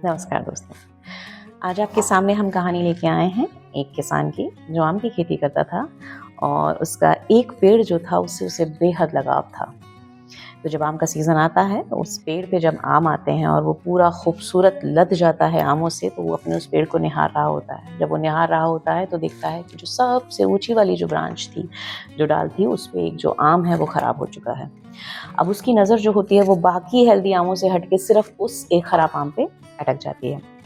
नमस्कार दोस्तों। आज आपके सामने हम कहानी लेके आए हैं एक किसान की जो आम की खेती करता था और उसका एक पेड़ जो था उससे उसे बेहद लगाव था। तो जब आम का सीज़न आता है तो उस पेड़ पे जब आम आते हैं और वो पूरा खूबसूरत लद जाता है आमों से, तो वो अपने उस पेड़ को निहार रहा होता है। जब वो निहार रहा होता है तो देखता है कि जो सबसे ऊँची वाली जो ब्रांच थी, जो डाल थी, उस पे एक जो आम है वो ख़राब हो चुका है। अब उसकी नज़र जो होती है वो बाकी हेल्दी आमों से हट के सिर्फ़ उस एक ख़राब आम पे अटक जाती है।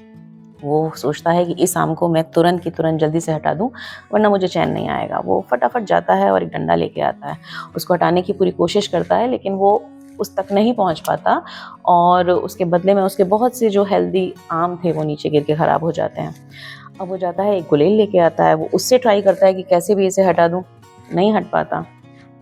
वो सोचता है कि इस आम को मैं तुरंत की तुरंत जल्दी से हटा दूँ, वरना मुझे चैन नहीं आएगा। वो फटाफट जाता है और एक डंडा लेके आता है। उसको हटाने की पूरी कोशिश करता है, लेकिन वो उस तक नहीं पहुँच पाता और उसके बदले में उसके बहुत से जो हेल्दी आम थे वो नीचे गिर के ख़राब हो जाते हैं। अब वो जाता है, एक गुलेल लेके आता है, वो उससे ट्राई करता है कि कैसे भी इसे हटा दूँ, नहीं हट पाता।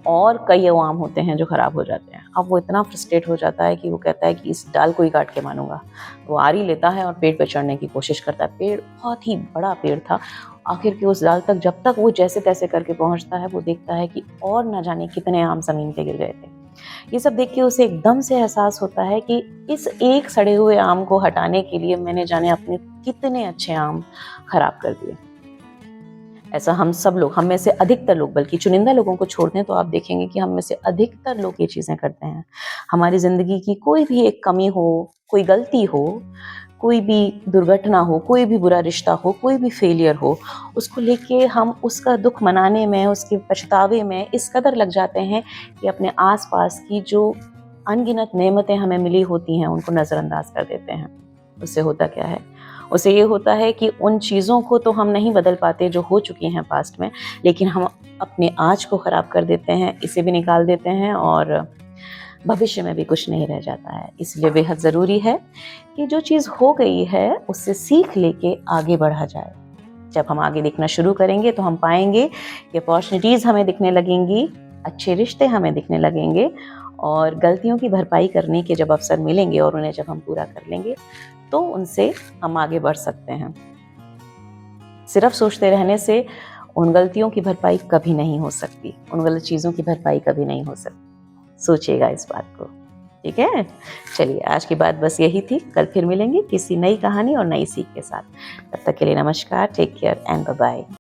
और कई वो आम होते हैं जो ख़राब हो जाते हैं। अब वो इतना फ्रस्ट्रेट हो जाता है कि वो कहता है कि इस डाल को ही काट के मानूँगा। वो आरी लेता है और पेड़ पे चढ़ने की कोशिश करता है। पेड़ बहुत ही बड़ा पेड़ था। आखिर की उस डाल तक जब तक वो जैसे-तैसे करके पहुँचता है, वो देखता है कि और ना जाने कितने आम ज़मीन पे गिर गए थे। ये सब देख के उसे एकदम से एहसास होता है कि इस एक सड़े हुए आम को हटाने के लिए मैंने जाने अपने कितने अच्छे आम ख़राब कर दिए। ऐसा हम सब लोग, हम में से अधिकतर लोग, बल्कि चुनिंदा लोगों को छोड़ दें तो आप देखेंगे कि हम में से अधिकतर लोग ये चीज़ें करते हैं। हमारी ज़िंदगी की कोई भी एक कमी हो, कोई गलती हो, कोई भी दुर्घटना हो, कोई भी बुरा रिश्ता हो, कोई भी फेलियर हो, उसको लेके हम उसका दुःख मनाने में, उसके पछतावे में इस कदर लग जाते हैं कि अपने आस-पास की जो अनगिनत नेमतें हमें मिली होती हैं, उनको नज़रअंदाज कर देते हैं। उससे होता क्या है? उससे ये होता है कि उन चीज़ों को तो हम नहीं बदल पाते जो हो चुकी हैं पास्ट में, लेकिन हम अपने आज को ख़राब कर देते हैं, इसे भी निकाल देते हैं और भविष्य में भी कुछ नहीं रह जाता है। इसलिए बेहद ज़रूरी है कि जो चीज़ हो गई है उससे सीख लेके आगे बढ़ा जाए। जब हम आगे देखना शुरू करेंगे तो हम पाएँगे कि अपॉर्च्युनिटीज़ हमें दिखने लगेंगी, अच्छे रिश्ते हमें दिखने लगेंगे और गलतियों की भरपाई करने के जब अवसर मिलेंगे और उन्हें जब हम पूरा कर लेंगे, तो उनसे हम आगे बढ़ सकते हैं। सिर्फ़ सोचते रहने से उन गलतियों की भरपाई कभी नहीं हो सकती, उन गलत चीज़ों की भरपाई कभी नहीं हो सकती। सोचिएगा इस बात को, ठीक है? चलिए, आज की बात बस यही थी। कल फिर मिलेंगे किसी नई कहानी और नई सीख के साथ। तब तक के लिए नमस्कार, टेक केयर एंड बाय-बाय।